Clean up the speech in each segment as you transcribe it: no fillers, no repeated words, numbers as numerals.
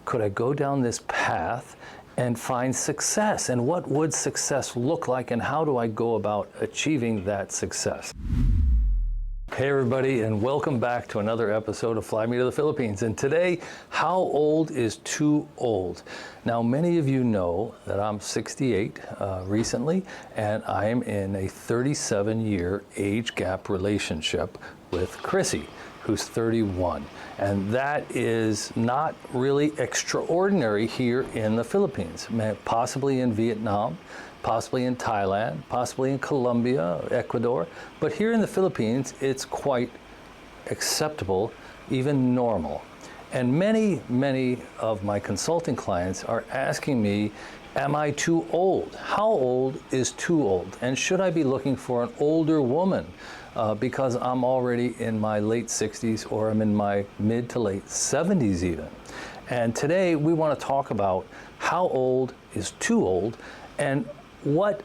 could I go down this path and find success? And what would success look like, and how do I go about achieving that success? Hey everybody, and welcome back to another episode of Fly Me to the Philippines. And today, how old is too old? Now, many of you know that I'm 68 recently, and I am in a 37-year age gap relationship with Chrissy, who's 31. And that is not really extraordinary here in the Philippines, possibly in Vietnam, possibly in Thailand, possibly in Colombia, Ecuador. But here in the Philippines, it's quite acceptable, even normal. And many of my consulting clients are asking me, am I too old? How old is too old? And should I be looking for an older woman because I'm already in my late 60s, or I'm in my mid to late 70s even? And today we want to talk about how old is too old, and what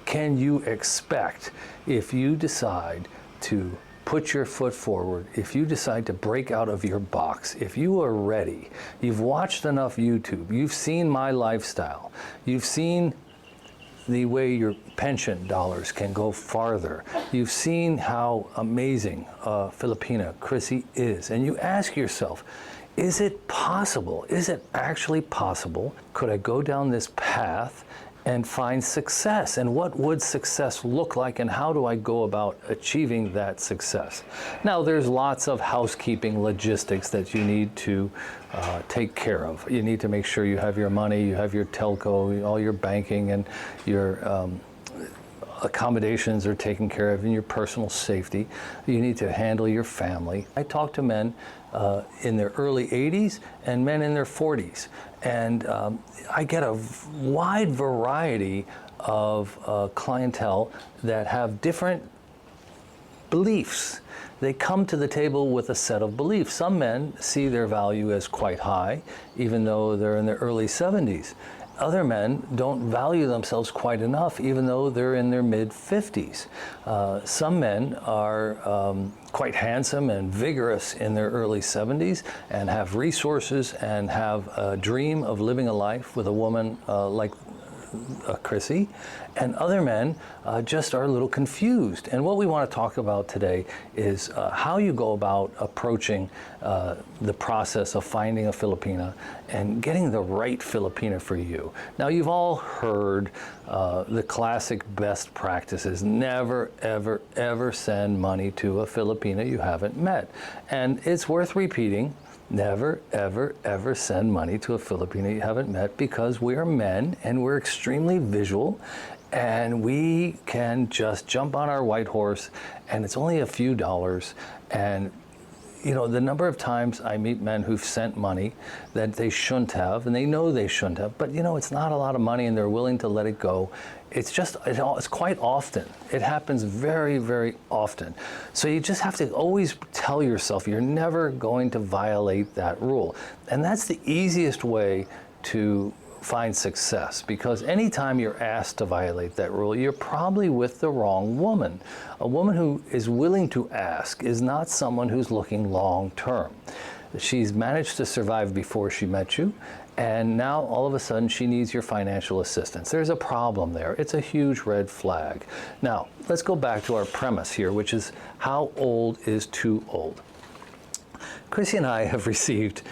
can you expect if you decide to put your foot forward, if you decide to break out of your box, if you are ready. You've watched enough YouTube, you've seen my lifestyle, you've seen the way your pension dollars can go farther, you've seen how amazing Filipina Chrissy is, and you ask yourself, is it possible? Is it actually possible? Could I go down this path and find success? And what would success look like, and how do I go about achieving that success? Now, there's lots of housekeeping logistics that you need to take care of. You need to make sure you have your money, you have your telco, all your banking, and your accommodations are taken care of, and your personal safety. You need to handle your family. I talk to men in their early 80s and men in their 40s. And I get a wide variety of clientele that have different beliefs. They come to the table with a set of beliefs. Some men see their value as quite high, even though they're in their early 70s. Other men don't value themselves quite enough, even though they're in their mid-50s. Some men are quite handsome and vigorous in their early 70s and have resources and have a dream of living a life with a woman like Chrissy, and other men just are a little confused. And what we want to talk about today is how you go about approaching the process of finding a Filipina and getting the right Filipina for you. Now, you've all heard the classic best practices: never, ever, ever send money to a Filipina you haven't met. And it's worth repeating. Never, ever, ever send money to a Filipina you haven't met, because we are men and we're extremely visual, and we can just jump on our white horse, and it's only a few dollars. And you know, the number of times I meet men who've sent money that they shouldn't have, and they know they shouldn't have, but you know, it's not a lot of money and they're willing to let it go. It's just, it's quite often. It happens very, very often. So you just have to always tell yourself you're never going to violate that rule. And that's the easiest way to find success, because anytime you're asked to violate that rule, you're probably with the wrong woman. A woman who is willing to ask is not someone who's looking long term. She's managed to survive before she met you, and now all of a sudden she needs your financial assistance. There's a problem there. It's a huge red flag. Now, let's go back to our premise here, which is how old is too old? Chrissy and I have received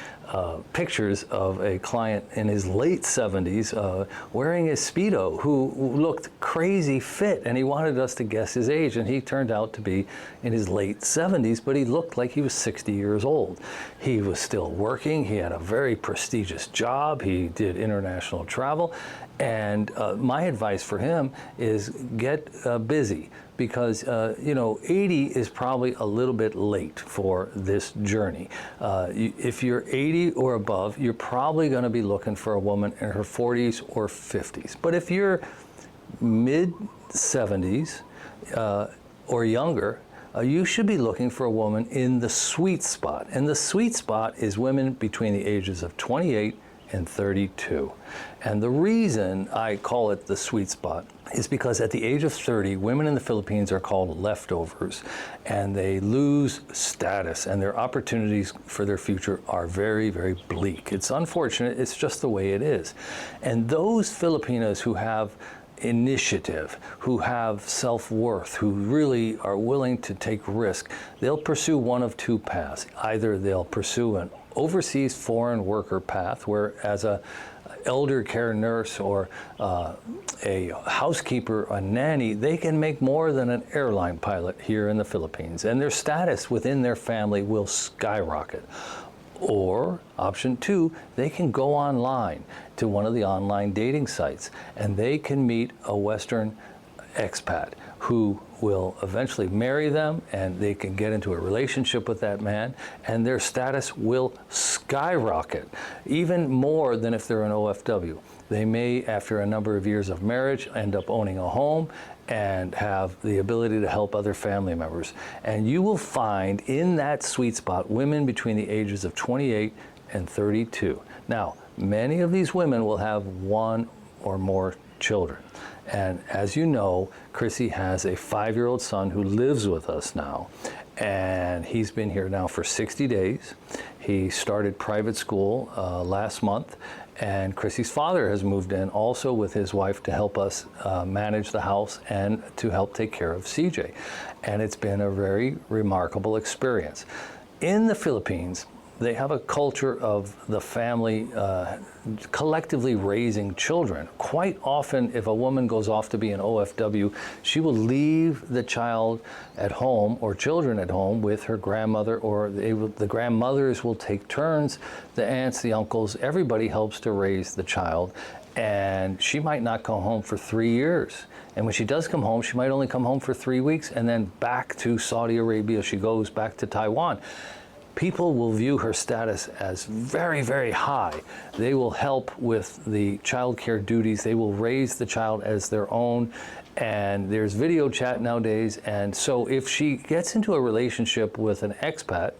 pictures of a client in his late 70s wearing a Speedo, who looked crazy fit, and he wanted us to guess his age, and he turned out to be in his late 70s, but he looked like he was 60 years old. He was still working, he had a very prestigious job, he did international travel, and my advice for him is get busy, because you know, 80 is probably a little bit late for this journey. If you're 80 or above, you're probably going to be looking for a woman in her 40s or 50s. But if you're mid-70s or younger, you should be looking for a woman in the sweet spot. And the sweet spot is women between the ages of 28 and 32. And the reason I call it the sweet spot is because at the age of 30, women in the Philippines are called leftovers, and they lose status, and their opportunities for their future are very, very bleak. It's unfortunate, it's just the way it is. And those Filipinas who have initiative, who have self-worth, who really are willing to take risk, they'll pursue one of two paths. Either they'll pursue an overseas foreign worker path, where as a elder care nurse or a housekeeper, a nanny, they can make more than an airline pilot here in the Philippines, and their status within their family will skyrocket. Or option two, they can go online to one of the online dating sites, and they can meet a Western expat who will eventually marry them, and they can get into a relationship with that man, and their status will skyrocket, even more than if they're an OFW. They may, after a number of years of marriage, end up owning a home and have the ability to help other family members. And you will find in that sweet spot women between the ages of 28 and 32. Now, many of these women will have one or more children. And as you know, Chrissy has a 5-year-old son who lives with us now, and he's been here now for 60 days. He started private school last month, and Chrissy's father has moved in also with his wife to help us manage the house and to help take care of CJ. And it's been a very remarkable experience. In the Philippines, they have a culture of the family collectively raising children. Quite often, if a woman goes off to be an OFW, she will leave the child at home or children at home with her grandmother, or the grandmothers will take turns, the aunts, the uncles, everybody helps to raise the child. And she might not come home for 3 years. And when she does come home, she might only come home for 3 weeks, and then back to Saudi Arabia, she goes back to Taiwan. People will view her status as very, very high. They will help with the child care duties. They will raise the child as their own. And there's video chat nowadays. And so if she gets into a relationship with an expat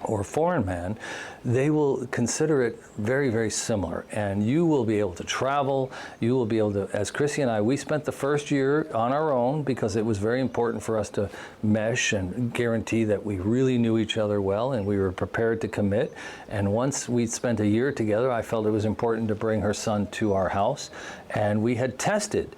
or a foreign man, they will consider it very, very similar. And you will be able to travel. You will be able to, as Chrissy and I, we spent the first year on our own because it was very important for us to mesh and guarantee that we really knew each other well and we were prepared to commit. And once we'd spent a year together, I felt it was important to bring her son to our house. And we had tested.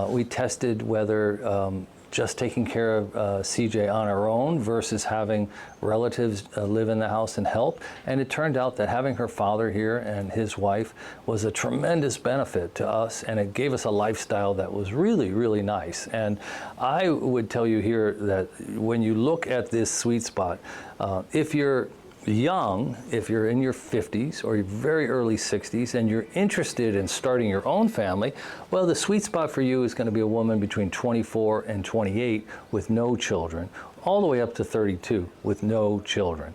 We tested whether just taking care of CJ on our own versus having relatives live in the house and help. And it turned out that having her father here and his wife was a tremendous benefit to us, and it gave us a lifestyle that was really, really nice. And I would tell you here that when you look at this sweet spot, if you're young, if you're in your 50s or your very early 60s and you're interested in starting your own family, well, the sweet spot for you is going to be a woman between 24 and 28 with no children, all the way up to 32 with no children.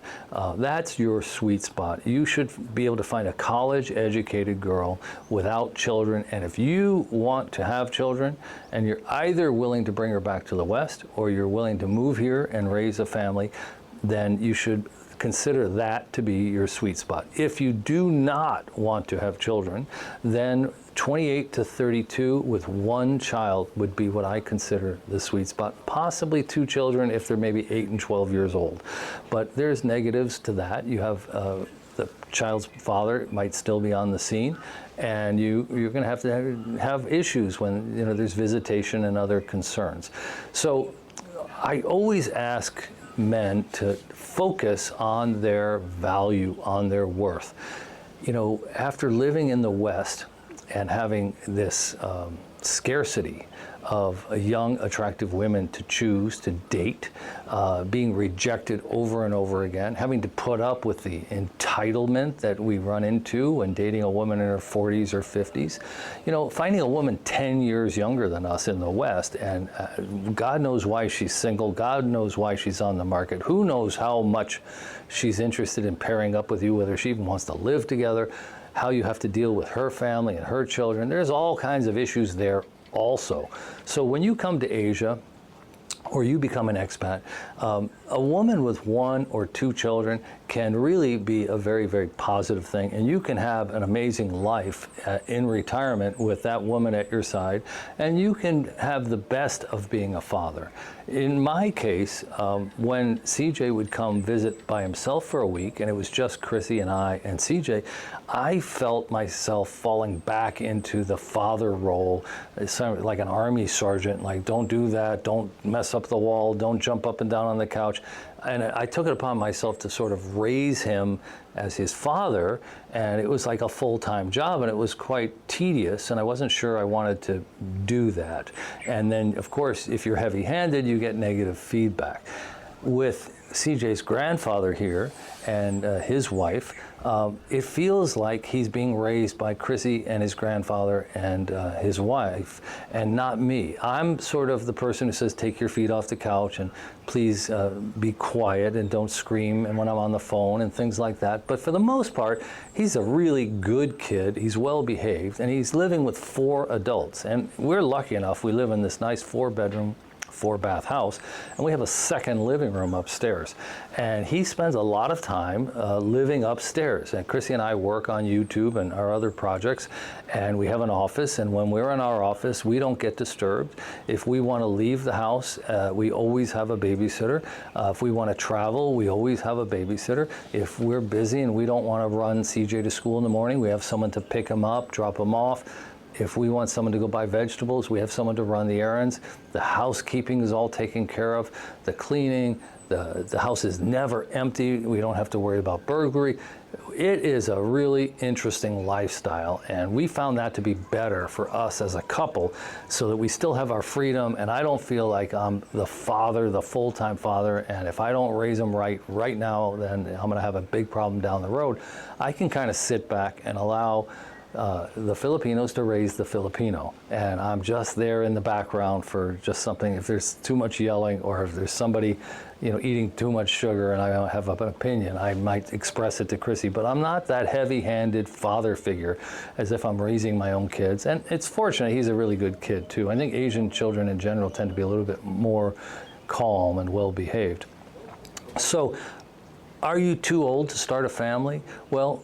That's your sweet spot. You should be able to find a college-educated girl without children, and if you want to have children and you're either willing to bring her back to the West or you're willing to move here and raise a family, then you should consider that to be your sweet spot. If you do not want to have children, then 28 to 32 with one child would be what I consider the sweet spot. Possibly 2 children if they're maybe 8 and 12 years old. But there's negatives to that. You have the child's father might still be on the scene, and you're going to have issues when there's visitation and other concerns. So I always ask men to focus on their value, on their worth. After living in the West and having this scarcity of young, attractive women to choose, to date, being rejected over and over again, having to put up with the entitlement that we run into when dating a woman in her 40s or 50s. Finding a woman 10 years younger than us in the West, and God knows why she's single, God knows why she's on the market, who knows how much she's interested in pairing up with you, whether she even wants to live together, how you have to deal with her family and her children. There's all kinds of issues there also. So when you come to Asia, or you become an expat, a woman with 1 or 2 children can really be a very, very positive thing. And you can have an amazing life in retirement with that woman at your side, and you can have the best of being a father. In my case, when CJ would come visit by himself for a week, and it was just Chrissy and I and CJ, I felt myself falling back into the father role, like an army sergeant, like, don't do that, don't mess up the wall, don't jump up and down on the couch. And I took it upon myself to sort of raise him as his father, and it was like a full-time job, and it was quite tedious, and I wasn't sure I wanted to do that. And then, of course, if you're heavy-handed, you get negative feedback. With CJ's grandfather here and his wife, it feels like he's being raised by Chrissy and his grandfather and his wife, and not me. I'm sort of the person who says, take your feet off the couch and please be quiet and don't scream and when I'm on the phone and things like that. But for the most part, he's a really good kid. He's well behaved, and he's living with 4 adults. And we're lucky enough, we live in this nice 4-bedroom, 4-bath house, and we have a second living room upstairs. And he spends a lot of time living upstairs. And Chrissy and I work on YouTube and our other projects, and we have an office, and when we're in our office, we don't get disturbed. If we want to leave the house, we always have a babysitter. If we want to travel, we always have a babysitter. If we're busy and we don't want to run CJ to school in the morning, we have someone to pick him up, drop him off. If we want someone to go buy vegetables, we have someone to run the errands. The housekeeping is all taken care of. The cleaning, the house is never empty. We don't have to worry about burglary. It is a really interesting lifestyle, and we found that to be better for us as a couple, so that we still have our freedom, and I don't feel like I'm the father, the full-time father, and if I don't raise them right now, then I'm gonna have a big problem down the road. I can kind of sit back and allow the Filipinos to raise the Filipino, and I'm just there in the background for just something. If there's too much yelling, or if there's somebody, eating too much sugar and I don't have an opinion, I might express it to Chrissy. But I'm not that heavy-handed father figure as if I'm raising my own kids. And it's fortunate he's a really good kid too. I think Asian children in general tend to be a little bit more calm and well-behaved. So, are you too old to start a family? Well,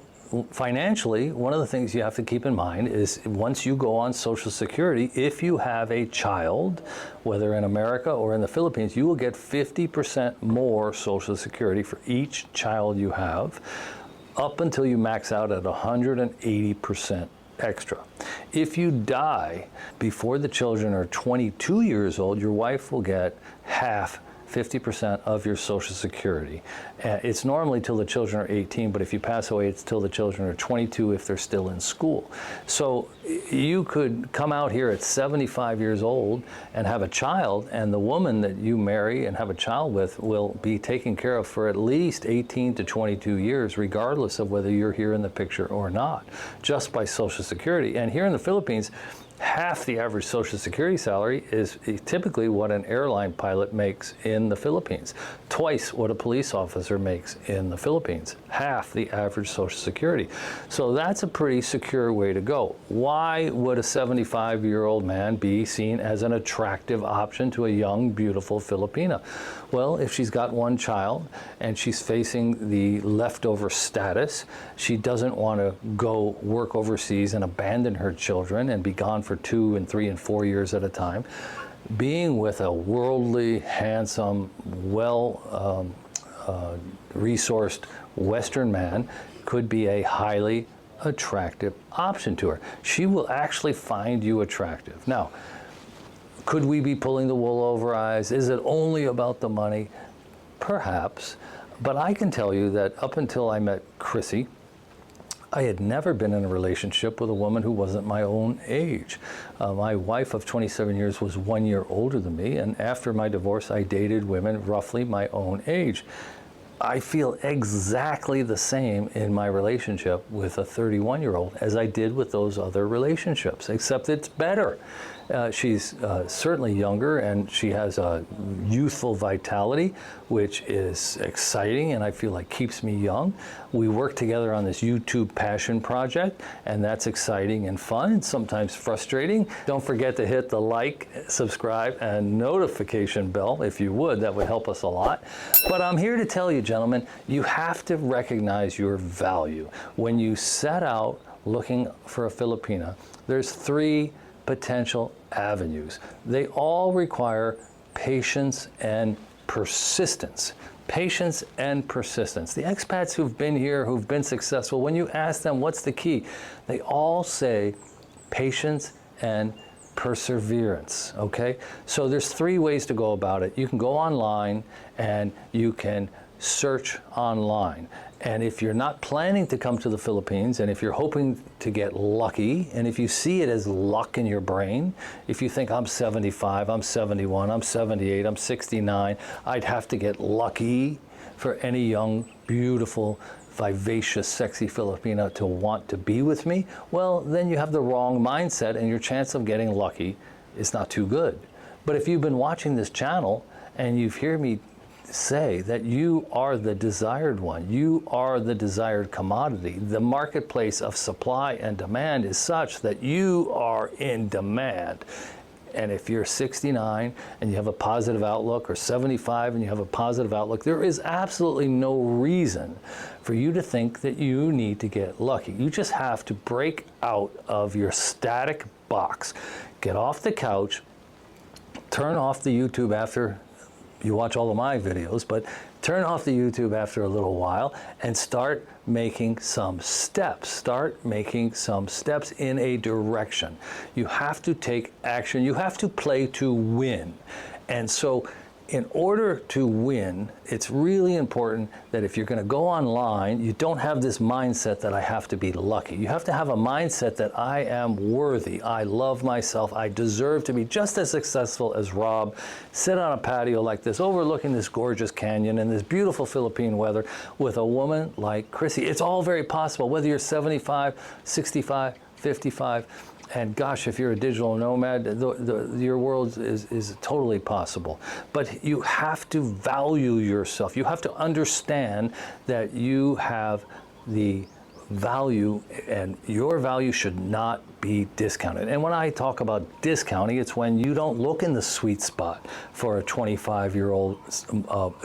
financially, one of the things you have to keep in mind is once you go on Social Security, if you have a child, whether in America or in the Philippines, you will get 50% more Social Security for each child you have, up until you max out at 180% extra. If you die before the children are 22 years old, your wife will get half, 50% of your Social Security. It's normally till the children are 18, but if you pass away, it's till the children are 22 if they're still in school. So you could come out here at 75 years old and have a child, and the woman that you marry and have a child with will be taken care of for at least 18 to 22 years, regardless of whether you're here in the picture or not, just by Social Security. And here in the Philippines, half the average Social Security salary is typically what an airline pilot makes in the Philippines. Twice what a police officer makes in the Philippines. Half the average Social Security. So that's a pretty secure way to go. Why would a 75-year-old man be seen as an attractive option to a young, beautiful Filipina? Well, if she's got one child and she's facing the leftover status, she doesn't want to go work overseas and abandon her children and be gone for 2 and 3 and 4 years at a time. Being with a worldly, handsome, resourced Western man could be a highly attractive option to her. She will actually find you attractive. Now, could we be pulling the wool over our eyes? Is it only about the money? Perhaps. But I can tell you that up until I met Chrissy, I had never been in a relationship with a woman who wasn't my own age. My wife of 27 years was 1 year older than me, and after my divorce, I dated women roughly my own age. I feel exactly the same in my relationship with a 31-year-old as I did with those other relationships, except it's better. She's certainly younger, and she has a youthful vitality, which is exciting and I feel like keeps me young. We work together on this YouTube passion project, and that's exciting and fun and sometimes frustrating. Don't forget to hit the like, subscribe, and notification bell if you would. That would help us a lot. But I'm here to tell you, gentlemen, you have to recognize your value. When you set out looking for a Filipina, there's 3 potential avenues. They all require patience and persistence. Patience and persistence. The expats who've been here, who've been successful, when you ask them what's the key, they all say patience and perseverance, okay? So there's 3 ways to go about it. You can go online and you can search online. And if you're not planning to come to the Philippines, and if you're hoping to get lucky, and if you see it as luck in your brain, if you think I'm 75, I'm 71, I'm 78, I'm 69, I'd have to get lucky for any young, beautiful, vivacious, sexy Filipina to want to be with me, well, then you have the wrong mindset and your chance of getting lucky is not too good. But if you've been watching this channel and you've heard me say that you are the desired one, you are the desired commodity. The marketplace of supply and demand is such that you are in demand. And if you're 69 and you have a positive outlook, or 75 and you have a positive outlook, there is absolutely no reason for you to think that you need to get lucky. You just have to break out of your static box, get off the couch, turn off the YouTube after you watch all of my videos, but turn off the YouTube after a little while and start making some steps. Start making some steps in a direction. You have to take action. You have to play to win. And so in order to win, it's really important that if you're going to go online, you don't have this mindset that I have to be lucky. You have to have a mindset that I am worthy. I love myself. I deserve to be just as successful as Rob. Sit on a patio like this, overlooking this gorgeous canyon and this beautiful Philippine weather with a woman like Chrissy. It's all very possible, whether you're 75, 65, 55. And gosh, if you're a digital nomad, your world is totally possible. But you have to value yourself. You have to understand that you have the value, and your value should not be discounted. And when I talk about discounting, it's when you don't look in the sweet spot for a 25-year-old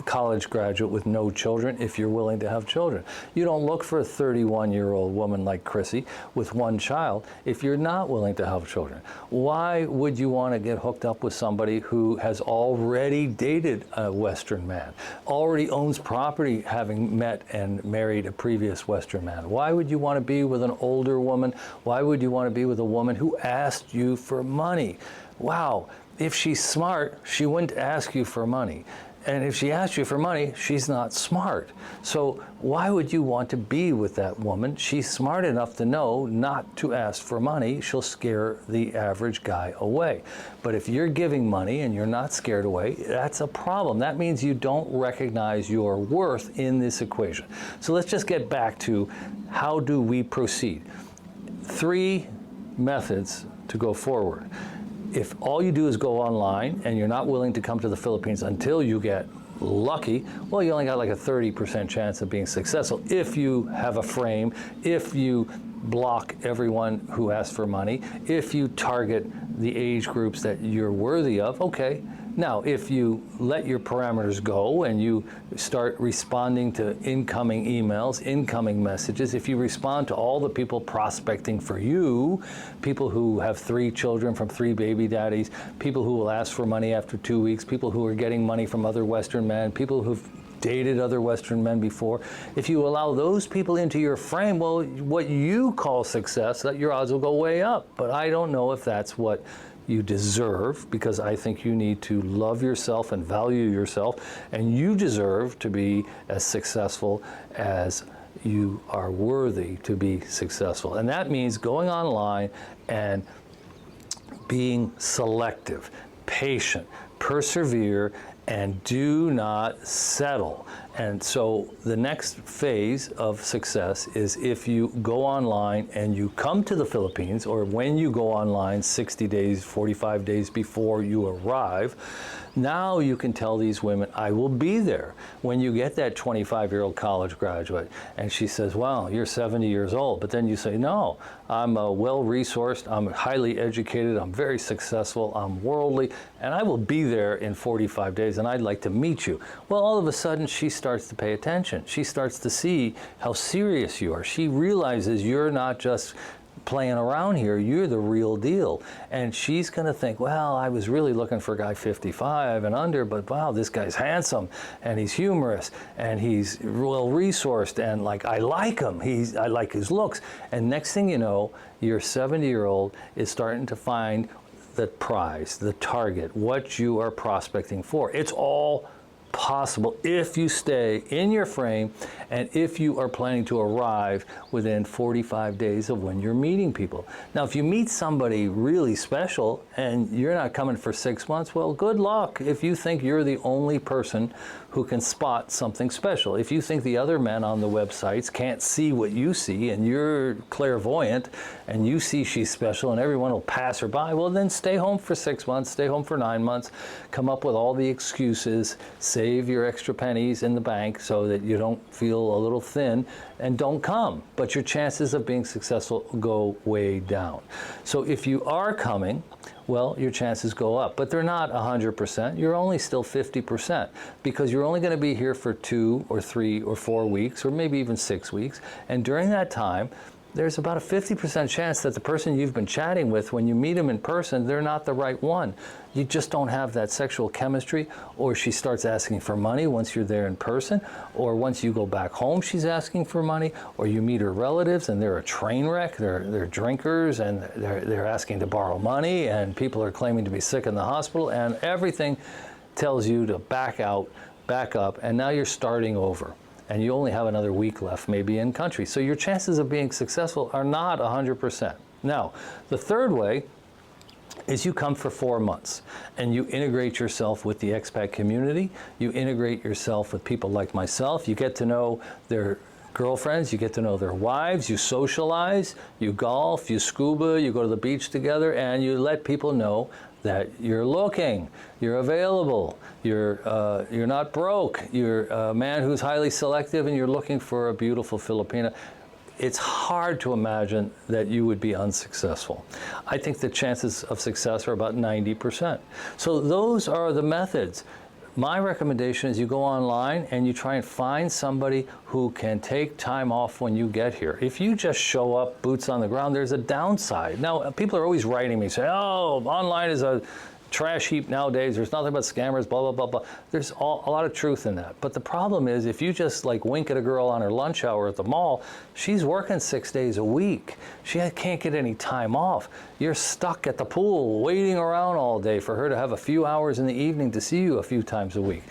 college graduate with no children if you're willing to have children. You don't look for a 31-year-old woman like Chrissy with 1 child if you're not willing to have children. Why would you want to get hooked up with somebody who has already dated a Western man, already owns property having met and married a previous Western man? Why would you want to be with an older woman? Why would you want to be with a woman who asked you for money? Wow, if she's smart, she wouldn't ask you for money. And if she asked you for money, she's not smart. So why would you want to be with that woman? She's smart enough to know not to ask for money. She'll scare the average guy away. But if you're giving money and you're not scared away, that's a problem. That means you don't recognize your worth in this equation. So let's just get back to how do we proceed. 3 methods to go forward. If all you do is go online and you're not willing to come to the Philippines until you get lucky, well, you only got like a 30% chance of being successful. If you have a frame, if you block everyone who asks for money, if you target the age groups that you're worthy of, okay. Now, if you let your parameters go and you start responding to incoming emails, incoming messages, if you respond to all the people prospecting for you, people who have 3 children from 3 baby daddies, people who will ask for money after 2 weeks, people who are getting money from other Western men, people who've dated other Western men before, if you allow those people into your frame, well, what you call success, that your odds will go way up. But I don't know if that's what you deserve, because I think you need to love yourself and value yourself, and you deserve to be as successful as you are worthy to be successful. And that means going online and being selective, patient, persevere, and do not settle. And so the next phase of success is if you go online and you come to the Philippines, or when you go online 60 days, 45 days before you arrive, now you can tell these women, I will be there. When you get that 25-year-old college graduate and she says, wow, you're 70 years old. But then you say, no, I'm well-resourced, I'm highly educated, I'm very successful, I'm worldly, and I will be there in 45 days and I'd like to meet you. Well, all of a sudden she starts to pay attention. She starts to see how serious you are. She realizes you're not just playing around here, you're the real deal. And she's going to think, well, I was really looking for a guy 55 and under, but wow, this guy's handsome and he's humorous and he's well resourced and like I like him. I like his looks. And next thing you know, your 70-year-old is starting to find the prize, the target, what you are prospecting for. It's all possible if you stay in your frame and if you are planning to arrive within 45 days of when you're meeting people. Now, if you meet somebody really special and you're not coming for 6 months, well, good luck if you think you're the only person who can spot something special. If you think the other men on the websites can't see what you see and you're clairvoyant and you see she's special and everyone will pass her by, well, then stay home for 6 months, stay home for 9 months, come up with all the excuses, save your extra pennies in the bank so that you don't feel a little thin, and don't come. But your chances of being successful go way down. So if you are coming, well, your chances go up, but they're not 100%. You're only still 50% because you're only going to be here for 2 or 3 or 4 weeks, or maybe even 6 weeks. And during that time, there's about a 50% chance that the person you've been chatting with, when you meet them in person, they're not the right one. You just don't have that sexual chemistry, or she starts asking for money once you're there in person, or once you go back home, she's asking for money, or you meet her relatives and they're a train wreck, they're drinkers and they're asking to borrow money, and people are claiming to be sick in the hospital, and everything tells you to back out, back up, and now you're starting over. And you only have another week left maybe in country. So your chances of being successful are not 100%. Now, the third way is you come for 4 months and you integrate yourself with the expat community. You integrate yourself with people like myself. You get to know their girlfriends, you get to know their wives, you socialize, you golf, you scuba, you go to the beach together, and you let people know that you're looking, you're available, you're not broke, you're a man who's highly selective and you're looking for a beautiful Filipina. It's hard to imagine that you would be unsuccessful. I think the chances of success are about 90%. So those are the methods. My recommendation is you go online and you try and find somebody who can take time off when you get here. If you just show up, boots on the ground, there's a downside. Now, people are always writing me, saying, oh, online is a trash heap nowadays, there's nothing but scammers, blah, blah, blah, blah. There's a lot of truth in that. But the problem is, if you just like wink at a girl on her lunch hour at the mall, she's working 6 days a week. She can't get any time off. You're stuck at the pool waiting around all day for her to have a few hours in the evening to see you a few times a week.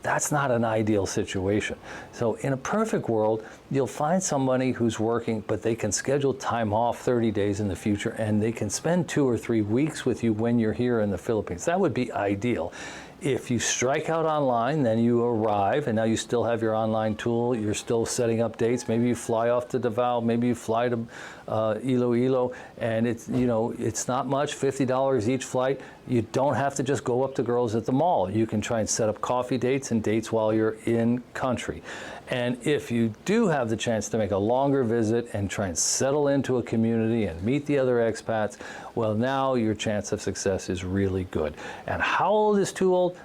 That's not an ideal situation. So in a perfect world, you'll find somebody who's working, but they can schedule time off 30 days in the future, and they can spend 2 or 3 weeks with you when you're here in the Philippines. That would be ideal. If you strike out online, then you arrive, and now you still have your online tool, you're still setting up dates. Maybe you fly off to Davao, maybe you fly to Iloilo, and it's not much, $50 each flight. You don't have to just go up to girls at the mall. You can try and set up coffee dates and dates while you're in country. And if you do have the chance to make a longer visit and try and settle into a community and meet the other expats, well, now your chance of success is really good. And how old is too old?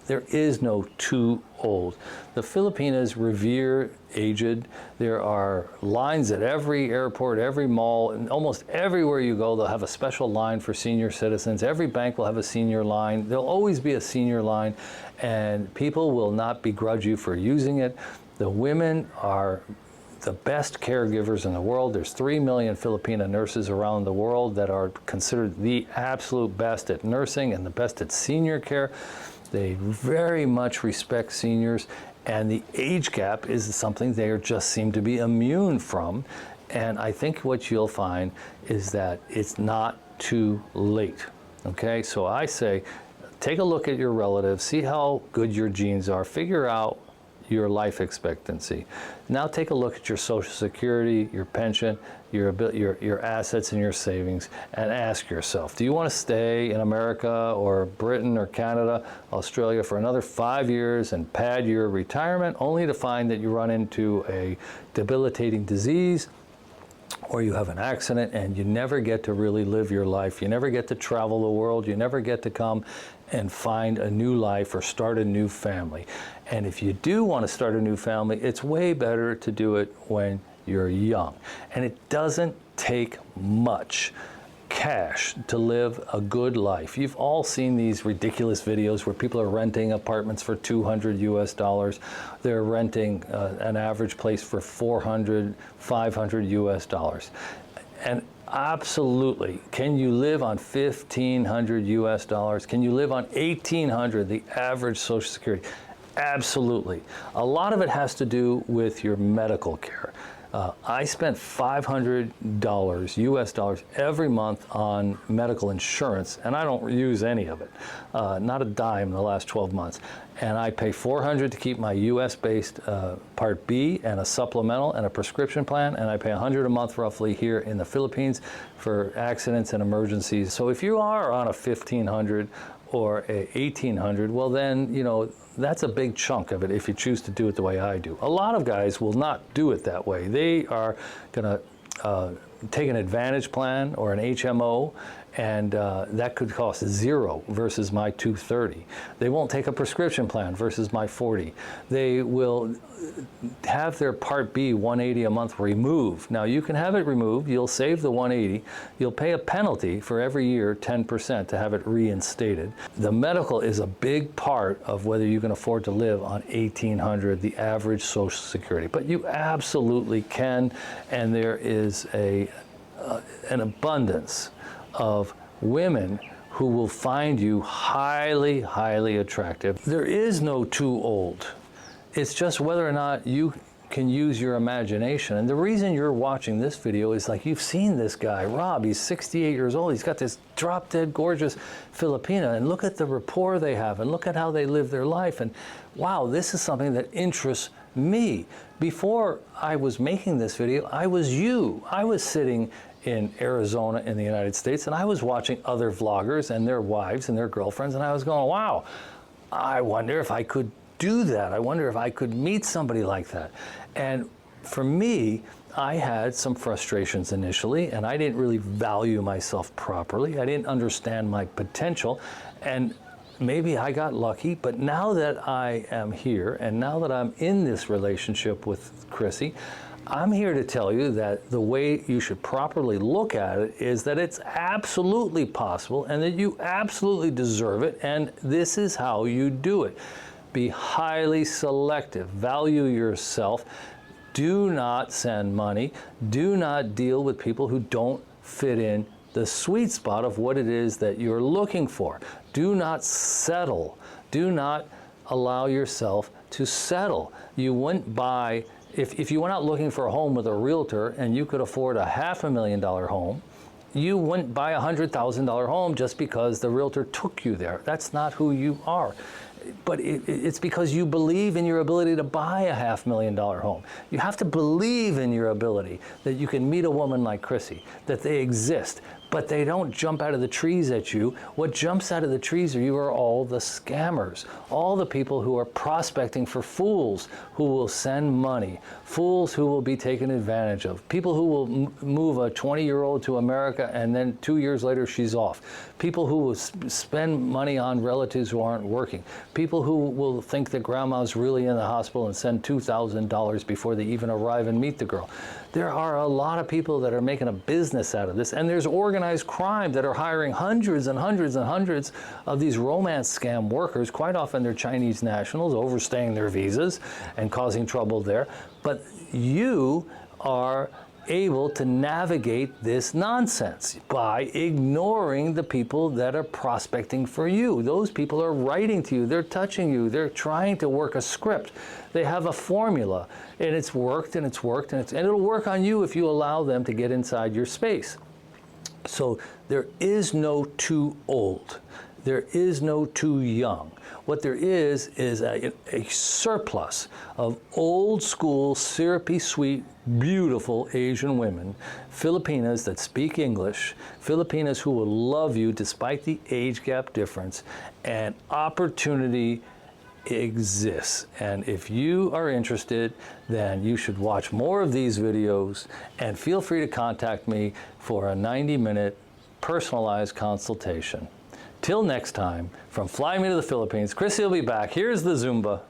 There is no too old. The Filipinas revere aged. There are lines at every airport, every mall, and almost everywhere you go, they'll have a special line for senior citizens. Every bank will have a senior line. There'll always be a senior line, and people will not begrudge you for using it. The women are the best caregivers in the world. There's 3 million Filipina nurses around the world that are considered the absolute best at nursing and the best at senior care. They very much respect seniors, and the age gap is something they just seem to be immune from. And I think what you'll find is that it's not too late. Okay, so I say, take a look at your relatives, see how good your genes are, figure out your life expectancy. Now take a look at your Social Security, your pension, your assets and your savings, and ask yourself, do you want to stay in America or Britain or Canada, Australia for another 5 years and pad your retirement only to find that you run into a debilitating disease, or you have an accident and you never get to really live your life, you never get to travel the world, you never get to come and find a new life or start a new family? And if you do want to start a new family, it's way better to do it when you're young. And it doesn't take much cash to live a good life. You've all seen these ridiculous videos where people are renting apartments for $200 US. They're renting an average place for $400, $500 US. And absolutely, can you live on $1,500 US? Can you live on $1,800, the average Social Security? Absolutely. A lot of it has to do with your medical care. I spent $500 US every month on medical insurance, and I don't use any of it, not a dime in the last 12 months. And I pay $400 to keep my US-based Part B and a supplemental and a prescription plan, and I pay $100 a month roughly here in the Philippines for accidents and emergencies. So if you are on a $1,500 or a $1,800, well then, you know, that's a big chunk of it if you choose to do it the way I do. A lot of guys will not do it that way. They are gonna take an Advantage plan or an HMO, and that could cost $0 versus my $230. They won't take a prescription plan versus my $40. They will have their Part B $180 a month removed. Now you can have it removed, you'll save the $180, you'll pay a penalty for every year 10% to have it reinstated. The medical is a big part of whether you can afford to live on $1,800, the average Social Security. But you absolutely can, and there is an abundance of women who will find you highly, highly attractive. There is no too old. It's just whether or not you can use your imagination. And the reason you're watching this video is like, you've seen this guy, Rob, he's 68 years old. He's got this drop-dead gorgeous Filipina, and look at the rapport they have, and look at how they live their life. And wow, this is something that interests me. Before I was making this video, I was you. I was sitting in Arizona in the United States, and I was watching other vloggers and their wives and their girlfriends, and I was going, wow, I wonder if I could do that. I wonder if I could meet somebody like that. And for me, I had some frustrations initially, and I didn't really value myself properly. I didn't understand my potential, and maybe I got lucky, but now that I am here, and now that I'm in this relationship with Chrissy, I'm here to tell you that the way you should properly look at it is that it's absolutely possible and that you absolutely deserve it, and this is how you do it. Be highly selective. Value yourself. Do not send money. Do not deal with people who don't fit in the sweet spot of what it is that you're looking for. Do not settle. Do not allow yourself to settle. You wouldn't buy, if you went out looking for a home with a realtor and you could afford a $500,000 home, you wouldn't buy a $100,000 home just because the realtor took you there. That's not who you are. But it's because you believe in your ability to buy a $500,000 home. You have to believe in your ability that you can meet a woman like Chrissy, that they exist, but they don't jump out of the trees at you. What jumps out of the trees are all the scammers, all the people who are prospecting for fools who will send money, fools who will be taken advantage of, people who will move a 20-year-old to America and then 2 years later she's off, people who will spend money on relatives who aren't working, people who will think that grandma's really in the hospital and send $2,000 before they even arrive and meet the girl. There are a lot of people that are making a business out of this, and there's organized crime that are hiring hundreds and hundreds and hundreds of these romance scam workers. Quite often they're Chinese nationals overstaying their visas and causing trouble there. But you are able to navigate this nonsense by ignoring the people that are prospecting for you. Those people are writing to you, they're touching you, they're trying to work a script. They have a formula, and it's worked and it's worked, and it'll work on you if you allow them to get inside your space. So there is no too old. There is no too young. What there is a surplus of old school, syrupy, sweet, beautiful Asian women, Filipinas that speak English, Filipinas who will love you despite the age gap difference, and opportunity exists. And if you are interested, then you should watch more of these videos, and feel free to contact me for a 90-minute personalized consultation. Till next time, from Fly Me to the Philippines, Chrissy will be back. Here's the Zumba.